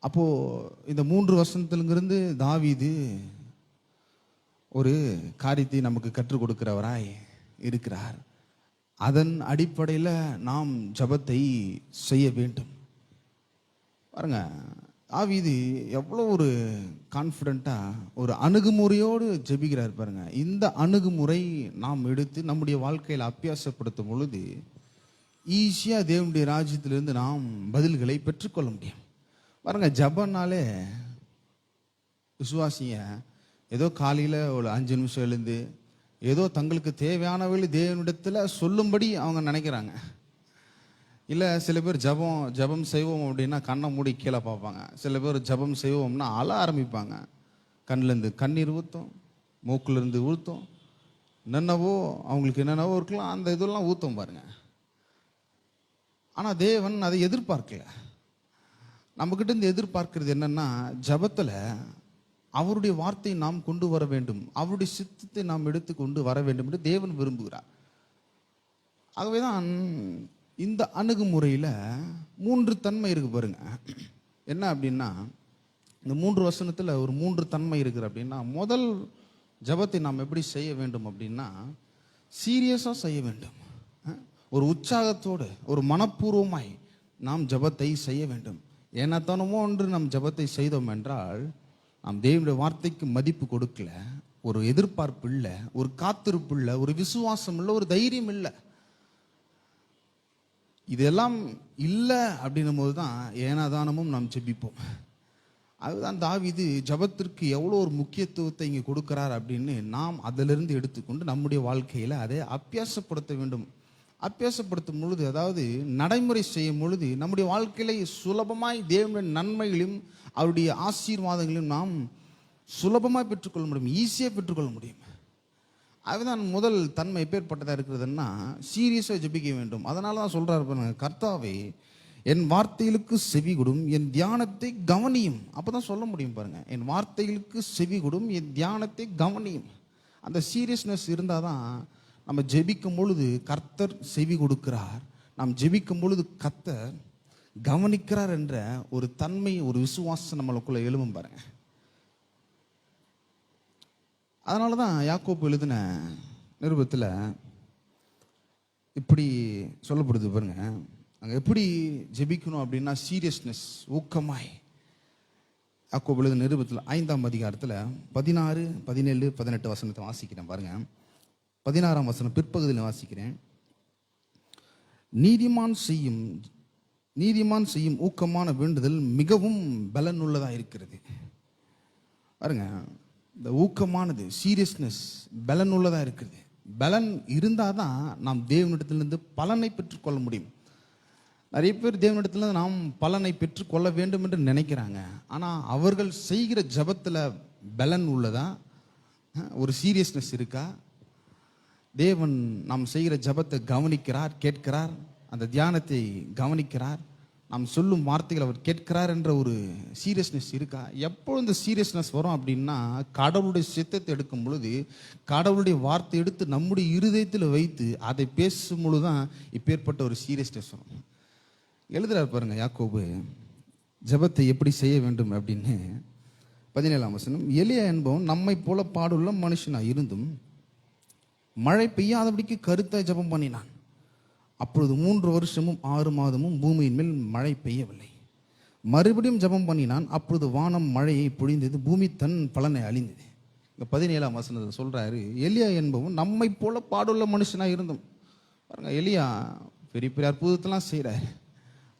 Speaker 3: அப்போ இந்த 3 வசனத்திலிருந்து தாவீது ஒரு காரியத்தை நமக்கு கற்றுக் கொடுக்கிறவராய் இருக்கிறார். அதன் அடிப்படையில் நாம் ஜபத்தை செய்ய வேண்டும். பாருங்க, தாவீது எவ்வளோ ஒரு கான்ஃபிடென்ட்டாக ஒரு அணுகுமுறையோடு ஜெபிக்கிறார் பாருங்க. இந்த அணுகுமுறை நாம் எடுத்து நம்முடைய வாழ்க்கையில் அபியாசப்படுத்தும் பொழுது ஈஸியாக தேவனுடைய ராஜ்யத்திலிருந்து நாம் பதில்களை பெற்றுக்கொள்ள முடியும். பாருங்க, ஜபம்னாலே விசுவாசிங்க ஏதோ காலையில் ஒரு 5 நிமிஷம் எழுந்து ஏதோ தங்களுக்கு தேவையானவர்கள் தேவனிடத்தில் சொல்லும்படி அவங்க நினைக்கிறாங்க. இல்லை, சில பேர் ஜபம் செய்வோம் அப்படின்னா கண்ணை மூடி கீழே பார்ப்பாங்க. சில பேர் ஜபம் செய்வோம்னா அழ ஆரம்பிப்பாங்க. கண்ணிலேருந்து கண்ணீர் ஊற்றும், மூக்கிலேருந்து ஊற்றும், என்னென்னவோ அவங்களுக்கு என்னென்னவோ இருக்கலாம், அந்த இதெல்லாம் ஊற்றும் பாருங்க. ஆனால் தேவன் அதை எதிர்பார்க்கல. நம்மக்கிட்ட இருந்து எதிர்பார்க்கிறது என்னன்னா, ஜபத்தில் அவருடைய வார்த்தையை நாம் கொண்டு வர வேண்டும், அவருடைய சித்தத்தை நாம் எடுத்து கொண்டு வர வேண்டும் என்று தேவன் விரும்புகிறார். ஆகவே தான் இந்த அணுகுமுறையில் 3 தன்மை இருக்கு பாருங்க. என்ன அப்படின்னா, இந்த 3 வசனத்தில் ஒரு 3 தன்மை இருக்குது அப்படின்னா, முதல் ஜபத்தை நாம் எப்படி செய்ய வேண்டும் அப்படின்னா, சீரியஸாக செய்ய வேண்டும். ஒரு உற்சாகத்தோடு, ஒரு மனப்பூர்வமாய் நாம் ஜபத்தை செய்ய வேண்டும். ஏனத்தானமோ ஒன்று நாம் ஜபத்தை செய்தோம் என்றால் நாம் தேவனுடைய வார்த்தைக்கு மதிப்பு கொடுக்கல, ஒரு எதிர்பார்ப்பு இல்லை, ஒரு காத்திருப்பு இல்லை, ஒரு விசுவாசம் இல்லை, ஒரு தைரியம் இல்லை. இதெல்லாம் இல்லை அப்படின்னும் போது தான் ஏனாதானமும் நாம் ஜெபிப்போம். அதுதான் தாவீது ஜபத்திற்கு எவ்வளோ ஒரு முக்கியத்துவத்தை இங்கே கொடுக்கிறார் அப்படின்னு நாம் அதிலிருந்து எடுத்துக்கொண்டு நம்முடைய வாழ்க்கையில் அதை அபியாசப்படுத்த வேண்டும். அபியாசப்படுத்தும் பொழுது, அதாவது நடைமுறை செய்யும் பொழுது, நம்முடைய வாழ்க்கையில சுலபமாய் தேவனுடைய நன்மைகளையும் அவருடைய ஆசீர்வாதங்களையும் நாம் சுலபமாய் பெற்றுக்கொள்ள முடியும், ஈஸியாக பெற்றுக்கொள்ள முடியும். அதுதான் முதல் தன்மை எப்பேற்பட்டதாக இருக்கிறதுன்னா, சீரியஸாக ஜெபிக்க வேண்டும். அதனால தான் சொல்கிறார் பாருங்க, கர்த்தாவே, என் வார்த்தைகளுக்கு செவி கொடும், என் தியானத்தை கவனியும். அப்போ தான் சொல்ல முடியும் பாருங்க, என் வார்த்தைகளுக்கு செவி கொடும், என் தியானத்தை கவனியும். அந்த சீரியஸ்னஸ் இருந்தால் தான் நம்ம ஜெபிக்கும் பொழுது கர்த்தர் செவி கொடுக்கிறார், நாம் ஜெபிக்கும் பொழுது கர்த்தர் கவனிக்கிறார் என்ற ஒரு தன்மை, ஒரு விசுவாசம் நம்மளுக்குள்ள எழும்பும் பாருங்க. அதனால தான் யாக்கோப்பு எழுதின நிருபத்தில் இப்படி சொல்லப்படுது பாருங்க. அங்கே எப்படி ஜெபிக்கணும் அப்படின்னா, சீரியஸ்னஸ், ஊக்கமாய். யாக்கோப்பு எழுதின நிருபத்தில் 5ஆம் அதிகாரத்தில் 16, 17, 18 வசனத்தை வாசிக்கிறேன் பாருங்க. 16ஆம் வசனம் பிற்பகுதியில் வாசிக்கிறேன். நீதிமான் செய்யும் ஊக்கமான வேண்டுதல் மிகவும் பலன் உள்ளதாக இருக்கிறது. பாருங்க, இந்த ஊக்கமானது, சீரியஸ்னஸ் பலன் உள்ளதாக இருக்கிறது. பலன் இருந்தால் தான் நாம் தேவனிடத்திலிருந்து பலனை பெற்றுக்கொள்ள முடியும். நிறைய பேர் தேவனிடத்திலிருந்து நாம் பலனை பெற்றுக்கொள்ள வேண்டும் என்று நினைக்கிறாங்க. ஆனால் அவர்கள் செய்கிற ஜபத்தில் பலன் உள்ளதா, ஒரு சீரியஸ்னஸ் இருக்கா? தேவன் நாம் செய்கிற ஜபத்தை கவனிக்கிறார், கேட்கிறார், அந்த தியானத்தை கவனிக்கிறார், நாம் சொல்லும் வார்த்தைகள் அவர் கேட்கிறார் என்ற ஒரு சீரியஸ்னஸ் இருக்கா? எப்போ இந்த சீரியஸ்னஸ் வரும் அப்படின்னா, கடவுளுடைய சித்தத்தை எடுக்கும் பொழுது, கடவுளுடைய வார்த்தை எடுத்து நம்முடைய இருதயத்தில் வைத்து அதை பேசும் பொழுது தான் இப்பேற்பட்ட ஒரு சீரியஸ்னஸ் வரும். எழுதுறாரு பாருங்க யாக்கோபு, ஜபத்தை எப்படி செய்ய வேண்டும் அப்படின்னு. 17ஆம் வசனம், எலியா என்பவன் நம்மை போல பாடுள்ள மனுஷனாக இருந்தும் மழை பெய்யாதபடிக்கு கருத்தாய் ஜபம் பண்ணினான். அப்பொழுது 3 வருஷமும் 6 மாதமும் பூமியின் மேல் மழை பெய்யவில்லை. மறுபடியும் ஜபம் பண்ணினான். அப்பொழுது வானம் மழையை பொழிந்தது, பூமி தன் பலனை அழிந்தது. இங்கே 17ஆம் வசனத்தில் சொல்றாரு, எலியா என்பவன் நம்மை போல பாடுள்ள மனுஷனாக இருந்தும். பாருங்க, எலியா பெரிய பெரிய அற்புதத்தெல்லாம் செய்கிறார்.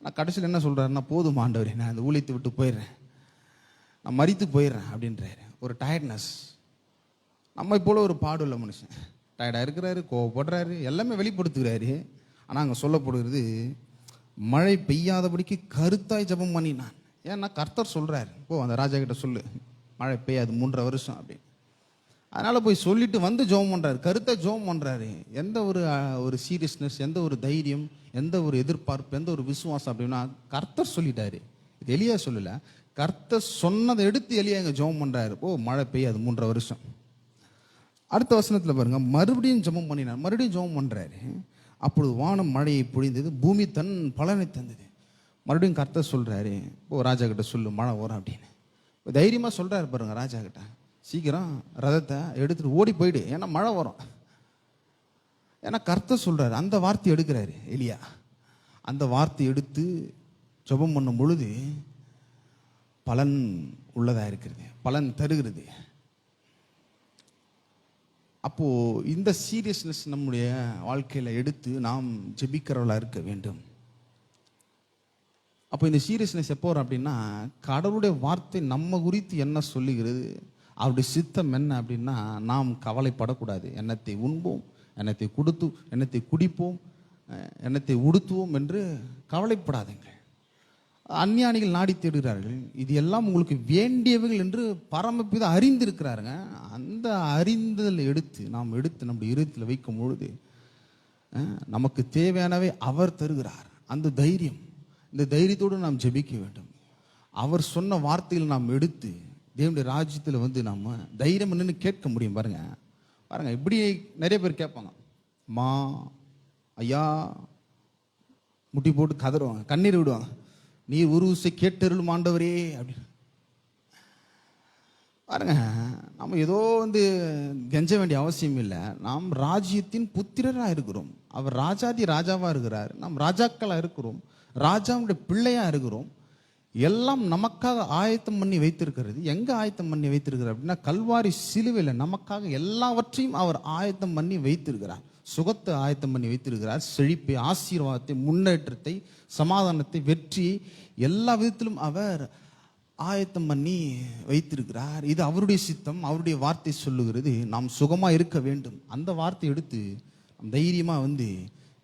Speaker 3: நான் கடைசியில் என்ன சொல்கிறாருன்னா, போதும் ஆண்டவரே, நான் அந்த ஊழியத்தை விட்டு போயிடுறேன், நான் மரித்து போயிடுறேன் அப்படின்றாரு. ஒரு டயர்ட்னஸ். நம்மை போல ஒரு பாடுள்ள மனுஷன் டயர்டாக இருக்கிறாரு, கோவப்படுறாரு, எல்லாமே வெளிப்படுத்துகிறாரு. ஆனால் அங்கே சொல்லப்படுகிறது, மழை பெய்யாதபடிக்கு கருத்தாய் ஜெபம் பண்ணினான். ஏன்னா கர்த்தர் சொல்கிறார், போ அந்த ராஜா கிட்ட சொல்லு, மழை பெய்யாது 3.5 வருஷம் அப்படின்னு. அதனால் போய் சொல்லிட்டு வந்து ஜெபம் பண்ணுறாரு, கருத்தாக ஜெபம் பண்ணுறாரு. எந்த ஒரு சீரியஸ்னஸ், எந்த ஒரு தைரியம், எந்த ஒரு எதிர்பார்ப்பு, எந்த ஒரு விசுவாசம் அப்படின்னா கர்த்தர் சொல்லிட்டாரு. இது எலியா சொல்லலை, கர்த்தர் சொன்னதை எடுத்து எலியா இங்கே ஜெபம் பண்ணுறாரு. ஓ, மழை பெய்யாது 3.5 வருஷம். அடுத்த வசனத்தில் பாருங்க, மறுபடியும் ஜெபம் பண்ணினார், மறுபடியும் ஜெபம் பண்ணுறாரு. அப்பொழுது வானம் மழையை பொழிந்தது, பூமி தன் பலனை தந்தது. மறுபடியும் கர்த்தர் சொல்கிறாரு, ஓ ராஜா கிட்ட சொல்லு, மழை வரும் அப்படின்னு. தைரியமாக சொல்கிறாரு பாருங்க ராஜா கிட்ட, சீக்கிரம் ரதத்தை எடுத்துட்டு ஓடி போயிடு, ஏன்னா மழை வரும். ஏன்னா கர்த்தர் சொல்கிறாரு. அந்த வார்த்தை எடுக்கிறாரு எலியா. அந்த வார்த்தை எடுத்து ஜெபம் பண்ணும் பொழுது பலன் உள்ளதாக இருக்கிறது, பலன் தருகிறது. அப்போது இந்த சீரியஸ்னஸ் நம்முடைய வாழ்க்கையில் எடுத்து நாம் ஜெபிக்கிறவர்களாக இருக்க வேண்டும். அப்போ இந்த சீரியஸ்னஸ் எப்போ வரும் அப்படின்னா, கடவுளுடைய வார்த்தை நம்ம குறித்து என்ன சொல்லுகிறது, அவருடைய சித்தம் என்ன அப்படின்னா, நாம் கவலைப்படக்கூடாது. எண்ணத்தை உண்போம், எண்ணத்தை எண்ணத்தை குடிப்போம், எண்ணத்தை உடுத்துவோம் என்று கவலைப்படாதுங்கள். அஞ்ஞானிகள் நாடி தேடுகிறார்கள், இது எல்லாம் உங்களுக்கு வேண்டியவைகள் என்று பரமபிதா அறிந்திருக்கிறாருங்க. அந்த அறிந்ததில் நாம் எடுத்து நம்முடைய இருதயத்தில் வைக்கும் பொழுது நமக்கு தேவையானவை அவர் தருகிறார். அந்த தைரியம், இந்த தைரியத்தோடு நாம் ஜெபிக்க வேண்டும். அவர் சொன்ன வார்த்தையில் நாம் எடுத்து தேவனுடைய ராஜ்யத்தில் வந்து நாம் தைரியம் என்னன்னு கேட்க முடியும். பாருங்க இப்படி நிறைய பேர் கேட்பாங்க, மா ஐயா முட்டி போட்டு கதறுவாங்க, கண்ணீர் விடுவாங்க, நீர் உருவசை கேட்டருளும் ஆண்டவரே அப்படின்னு. பாருங்க, நம்ம ஏதோ வந்து கெஞ்ச வேண்டிய அவசியம் இல்லை. நாம் ராஜ்யத்தின் புத்திரராக இருக்கிறோம். அவர் ராஜாதி ராஜாவாக இருக்கிறார், நாம் ராஜாக்களாக இருக்கிறோம், ராஜாவுடைய பிள்ளையாக இருக்கிறோம். எல்லாம் நமக்காக ஆயத்தம் பண்ணி வைத்திருக்கிறது. எங்கே ஆயத்தம் பண்ணி வைத்திருக்கிறார் அப்படின்னா, கல்வாரி சிலுவையில் நமக்காக எல்லாவற்றையும் அவர் ஆயத்தம் பண்ணி வைத்திருக்கிறார். சுகத்தை ஆயத்தம் பண்ணி வைத்திருக்கிறார், செழிப்பை, ஆசீர்வாதத்தை, முன்னேற்றத்தை, சமாதானத்தை, வெற்றியை எல்லா விதத்திலும் அவர் ஆயத்தம் பண்ணி வைத்திருக்கிறார். இது அவருடைய சித்தம், அவருடைய வார்த்தை சொல்லுகிறது. நாம் சுகமாக இருக்க வேண்டும். அந்த வார்த்தை எடுத்து நம் தைரியமாக வந்து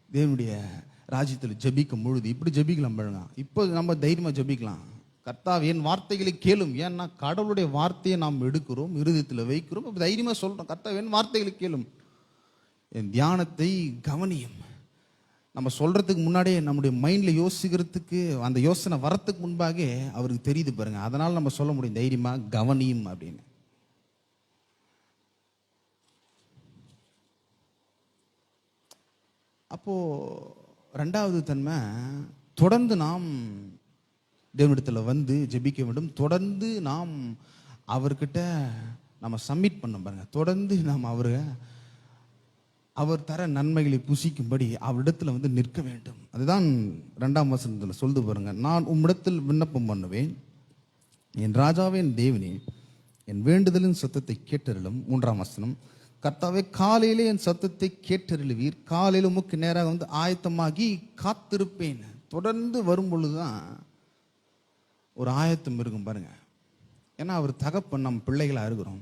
Speaker 3: தேவனுடைய ராஜ்யத்தில் ஜெபிக்கும் பொழுது இப்படி ஜெபிக்கலாம் பாருங்க. இப்போ நம்ம தைரியமாக ஜெபிக்கலாம், கர்த்தாவே என் வார்த்தைகளை கேளும். ஏன்னா கடவுளுடைய வார்த்தையை நாம் எடுக்கிறோம், இருதயத்தில் வைக்கிறோம். இப்போ தைரியமாக சொல்கிறோம், கர்த்தாவே என் வார்த்தைகளை கேளும், என் தியானத்தை கவனியும். நம்ம சொல்கிறதுக்கு முன்னாடியே நம்முடைய மைண்டில் யோசிக்கிறதுக்கு, அந்த யோசனை வரத்துக்கு முன்பாக அவருக்கு தெரியுது பாருங்க. அதனால் நம்ம சொல்ல முடியும் தைரியமாக, கவனியும் அப்படின்னு. அப்போது ரெண்டாவது தன்மை, தொடர்ந்து நாம் தேவனிடத்தில் வந்து ஜெபிக்க வேண்டும். தொடர்ந்து நாம் அவர்கிட்ட நம்ம சப்மிட் பண்ண பாருங்க. தொடர்ந்து நாம் அவர் தர நன்மைகளை புசிக்கும்படி அவரிடத்தில் வந்து நிற்க வேண்டும். அதுதான் 2ஆம் வசனத்தில் சொல்லுது பாருங்க, நான் உம்மிடத்தில் விண்ணப்பம் பண்ணுவேன், என் ராஜாவே, என் தேவனே, என் வேண்டுதலின் சத்தத்தை கேட்டருளும். 3ஆம் வசனம், கர்த்தாவே காலையிலே என் சத்தத்தை கேட்டருளுவீர், காலையில் உமக்கு நேராக வந்து ஆயத்தமாகி காத்திருப்பேன். தொடர்ந்து வரும் பொழுதுதான் ஒரு ஆயத்தம் இருக்கும் பாருங்க. ஏன்னா அவர் தகப்பன், நம்ம பிள்ளைகளாக இருக்கிறோம்.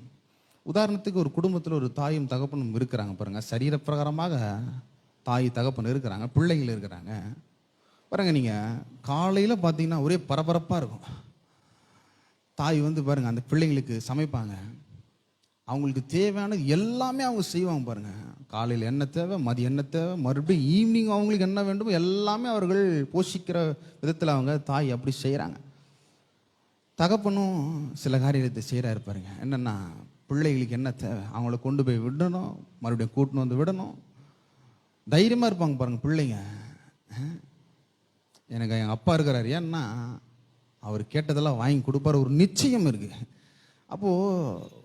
Speaker 3: உதாரணத்துக்கு ஒரு குடும்பத்தில் ஒரு தாயும் தகப்பனும் இருக்கிறாங்க பாருங்க. சரீரப்பிரகாரமாக தாய் தகப்பன் இருக்கிறாங்க, பிள்ளைகள் இருக்கிறாங்க பாருங்க. நீங்கள் காலையில் பார்த்தீங்கன்னா ஒரே பரபரப்பாக இருக்கும். தாய் வந்து பாருங்க அந்த பிள்ளைங்களுக்கு சமைப்பாங்க, அவங்களுக்கு தேவையான எல்லாமே அவங்க செய்வாங்க பாருங்க. காலையில் என்ன தேவை, மதியம் என்ன தேவை, மறுபடியும் ஈவினிங் அவங்களுக்கு என்ன வேண்டுமோ எல்லாமே அவர்கள் போஷிக்கிற விதத்தில் அவங்க தாய் அப்படி செய்கிறாங்க. தகப்பனும் சில காரியத்தை செய்கிறாரு பாருங்க. என்னென்னா, பிள்ளைகளுக்கு என்ன தேவை அவங்கள கொண்டு போய் விடணும், மறுபடியும் கூட்டின்னு வந்து விடணும். தைரியமாக இருப்பாங்க பாருங்கள் பிள்ளைங்க. எனக்கு எங்கள் அப்பா இருக்கிறார், ஏன்னா அவர் கேட்டதெல்லாம் வாங்கி கொடுப்பார், ஒரு நிச்சயம் இருக்குது. அப்போது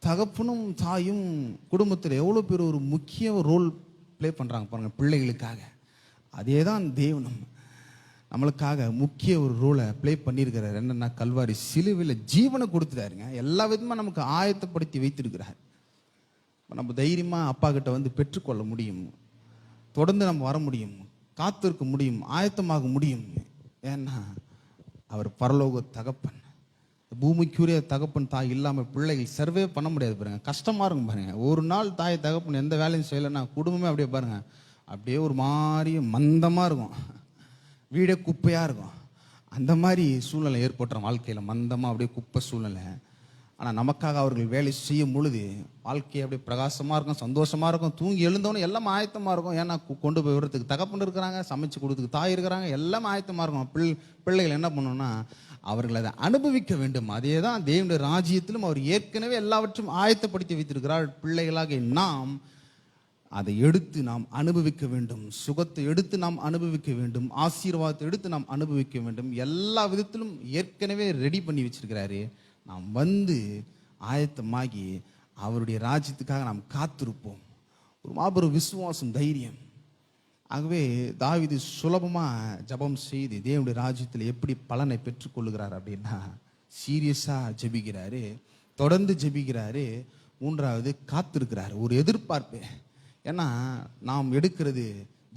Speaker 3: தகப்பனும் தாயும் குடும்பத்தில் எவ்வளோ பேர் ஒரு முக்கிய ரோல் ப்ளே பண்ணுறாங்க பாருங்கள் பிள்ளைகளுக்காக. அதே தான் தேவனும் நம்மளுக்காக முக்கிய ஒரு ரோலை ப்ளே பண்ணியிருக்கிறார். என்னென்னா, கல்வாரி சிலுவையில் ஜீவனை கொடுத்துட்டாருங்க. எல்லா விதமாக நமக்கு ஆயத்தப்படுத்தி வைத்திருக்கிறார். நம்ம தைரியமாக அப்பா கிட்ட வந்து பெற்றுக்கொள்ள முடியும். தொடர்ந்து நம்ம வர முடியும், காத்திருக்க முடியும், ஆயத்தமாக முடியும். ஏன்னா அவர் பரலோக தகப்பன். பூமிக்குரிய தகப்பன் தாய் இல்லாமல் பிள்ளைகள் சர்வே பண்ண முடியாது பாருங்க. கஷ்டமா இருக்கும் பாருங்க. ஒரு நாள் தாய் தகப்பன் எந்த வேலையும் செய்யலைன்னா குடும்பமே அப்படியே பாருங்க, அப்படியே ஒரு மாதிரி மந்தமா இருக்கும், வீடே குப்பையா இருக்கும். அந்த மாதிரி சூழ்நிலை ஏற்பட்டுற வாழ்க்கையில் மந்தமாக அப்படியே குப்பை சூழ்நிலை. ஆனால் நமக்காக அவர்கள் வேலை செய்யும் பொழுது வாழ்க்கை அப்படியே பிரகாசமாக இருக்கும், சந்தோஷமாக இருக்கும். தூங்கி எழுந்தவொன்னே எல்லாம் ஆயத்தமாக இருக்கும். ஏன்னா கொண்டு போய் விடுறதுக்கு தகப்பன் இருக்கிறாங்க, சமைச்சு கொடுத்துக்கு தாய் இருக்கிறாங்க, எல்லாம் ஆயத்தமாக இருக்கும். பிள்ளைகள் என்ன பண்ணணும்னா அவர்கள் அதை அனுபவிக்க வேண்டும். அதே தான் தேவனுடைய ராஜ்யத்திலும் அவர் ஏற்கனவே எல்லாவற்றும் ஆயத்தப்படுத்தி வைத்திருக்கிறார். பிள்ளைகளாக நாம் அதை எடுத்து நாம் அனுபவிக்க வேண்டும். சுகத்தை எடுத்து நாம் அனுபவிக்க வேண்டும், ஆசீர்வாதத்தை எடுத்து நாம் அனுபவிக்க வேண்டும். எல்லா விதத்திலும் ஏற்கனவே ரெடி பண்ணி வச்சிருக்கிறாரு. நாம் வந்து ஆயத்தமாகி அவருடைய ராஜ்யத்துக்காக நாம் காத்திருப்போம். ஒரு மாபெரும் விசுவாசம், தைரியம். ஆகவே தாவீது சுலபமாக ஜபம் செய்து தேவனுடைய ராஜ்யத்தில் எப்படி பலனை பெற்றுக்கொள்ளுகிறார் அப்படின்னா, சீரியஸாக ஜெபிக்கிறாரு, தொடர்ந்து ஜெபிக்கிறாரு. மூன்றாவது காத்திருக்கிறார், ஒரு எதிர்பார்ப்பு. ஏன்னா நாம் எடுக்கிறது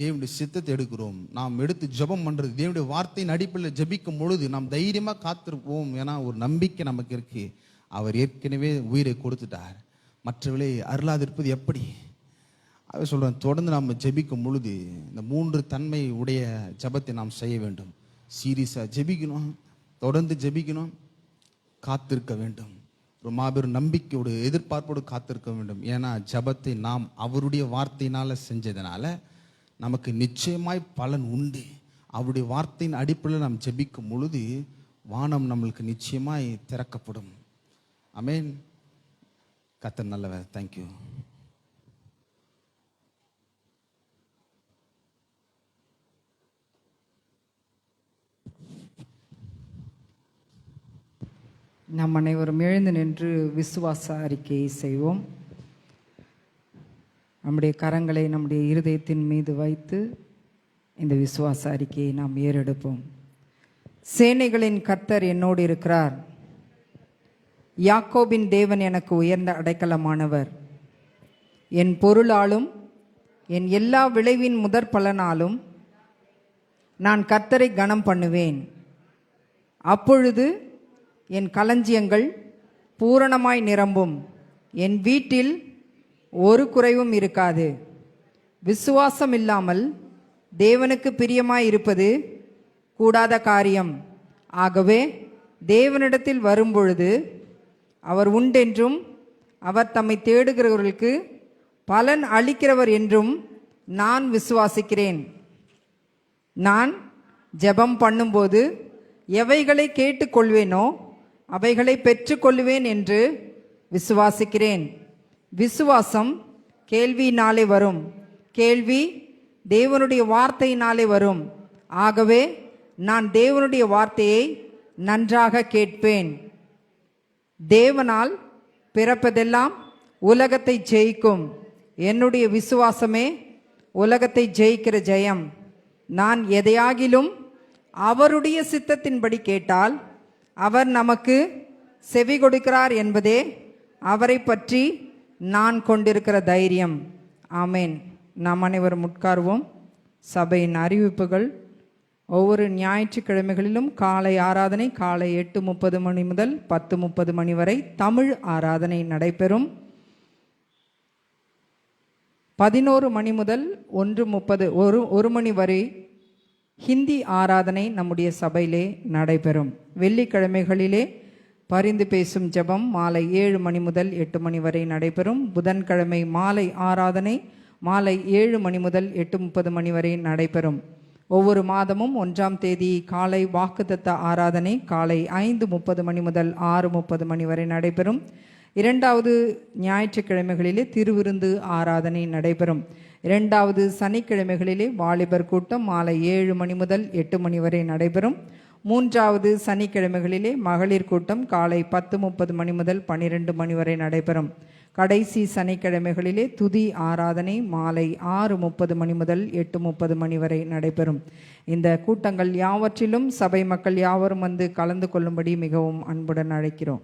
Speaker 3: தேவனுடைய சித்தத்தை எடுக்கிறோம். நாம் எடுத்து ஜெபம் பண்ணுறது தேவனுடைய வார்த்தையின் அடிப்படையில் ஜெபிக்கும் பொழுது நாம் தைரியமாக காத்திருப்போம். ஏன்னா ஒரு நம்பிக்கை நமக்கு இருக்கு, அவர் ஏற்கனவே உயிரை கொடுத்துட்டார், மற்றவர்களை அருளாதிருப்பது எப்படி? அதை சொல்கிறேன், தொடர்ந்து நாம் ஜெபிக்கும் பொழுது இந்த 3 தன்மை உடைய ஜெபத்தை நாம் செய்ய வேண்டும். சீரியஸாக ஜெபிக்கணும், தொடர்ந்து ஜெபிக்கணும், காத்திருக்க வேண்டும். ஒரு மாபெரும் நம்பிக்கையோடு எதிர்பார்ப்போடு காத்திருக்க வேண்டும். ஏன்னா ஜெபத்தை நாம் அவருடைய வார்த்தையினால் செஞ்சதுனால நமக்கு நிச்சயமாய் பலன் உண்டு. அவருடைய வார்த்தையின் அடிப்படையில் நாம் ஜெபிக்கும் பொழுது வானம் நம்மளுக்கு நிச்சயமாய் திறக்கப்படும். ஆமென். கர்த்தர் நல்லவர். தேங்க்யூ.
Speaker 2: நம் அனைவரும் எழுந்து நின்று விசுவாச அறிக்கையை செய்வோம். நம்முடைய கரங்களை நம்முடைய இருதயத்தின் மீது வைத்து இந்த விசுவாச அறிக்கையை நாம் ஏறெடுப்போம். சேனைகளின் கர்த்தர் என்னோடு இருக்கிறார். யாக்கோபின் தேவன் எனக்கு உயர்ந்த அடைக்கலமானவர். என் பொருளாலும் என் எல்லா விளைவின் முதற் பலனாலும் நான் கர்த்தரை கனம் பண்ணுவேன். அப்பொழுது என் களஞ்சியங்கள் பூரணமாய் நிரம்பும். என் வீட்டில் ஒரு குறைவும் இருக்காது. விசுவாசம் இல்லாமல் தேவனுக்கு பிரியமாய் இருப்பது கூடாத காரியம். ஆகவே தேவனிடத்தில் வரும்பொழுது அவர் உண்டென்றும் அவர் தம்மை தேடுகிறவர்களுக்கு பலன் அளிக்கிறவர் என்றும் நான் விசுவாசிக்கிறேன். நான் ஜெபம் பண்ணும்போது எவைகளை கேட்டுக்கொள்வேனோ அவைகளை பெற்றுக்கொள்வேன் என்று விசுவாசிக்கிறேன். விசுவாசம் கேள்வியினாலே வரும், கேள்வி தேவனுடைய வார்த்தையினாலே வரும். ஆகவே நான் தேவனுடைய வார்த்தையை நன்றாக கேட்பேன். தேவனால் பிறப்பதெல்லாம் உலகத்தை ஜெயிக்கும். என்னுடைய விசுவாசமே உலகத்தை ஜெயிக்கிற ஜெயம். நான் எதையாகிலும் அவருடைய சித்தத்தின்படி கேட்டால் அவர் நமக்கு செவி கொடுக்கிறார் என்பதே அவரை பற்றி நான் கொண்டிருக்கிற தைரியம். ஆமேன். நாம் அனைவரும் உட்கார்வோம். சபையின் அறிவிப்புகள். ஒவ்வொரு ஞாயிற்றுக்கிழமைகளிலும் காலை ஆராதனை காலை 8:30 மணி முதல் 10:30 மணி வரை தமிழ் ஆராதனை நடைபெறும். 11 மணி முதல் 1:30 1 மணி வரை ஹிந்தி ஆராதனை நம்முடைய சபையிலே நடைபெறும். வெள்ளிக்கிழமைகளிலே பரிந்து பேசும் ஜெபம் மாலை 7 மணி முதல் 8 மணி வரை நடைபெறும். புதன்கிழமை மாலை ஆராதனை மாலை 7 மணி முதல் 8:30 மணி வரை நடைபெறும். ஒவ்வொரு மாதமும் 1ஆம் தேதி காலை வாக்குத்தத்த ஆராதனை காலை 5:30 மணி முதல் 6:30 மணி வரை நடைபெறும். 2வது ஞாயிற்றுக்கிழமைகளிலே திருவிருந்து ஆராதனை நடைபெறும். 2வது சனிக்கிழமைகளிலே வாலிபர் கூட்டம் மாலை 7 மணி முதல் 8 மணி வரை நடைபெறும். 3வது சனிக்கிழமைகளிலே மகளிர் கூட்டம் காலை 10:30 மணி முதல் 12 மணி வரை நடைபெறும். கடைசி சனிக்கிழமைகளிலே துதி ஆராதனை மாலை 6:30 மணி முதல் 8:30 மணி வரை நடைபெறும். இந்த கூட்டங்கள் யாவற்றிலும் சபை மக்கள் யாவரும் வந்து கலந்து கொள்ளும்படி மிகவும் அன்புடன் அழைக்கிறோம்.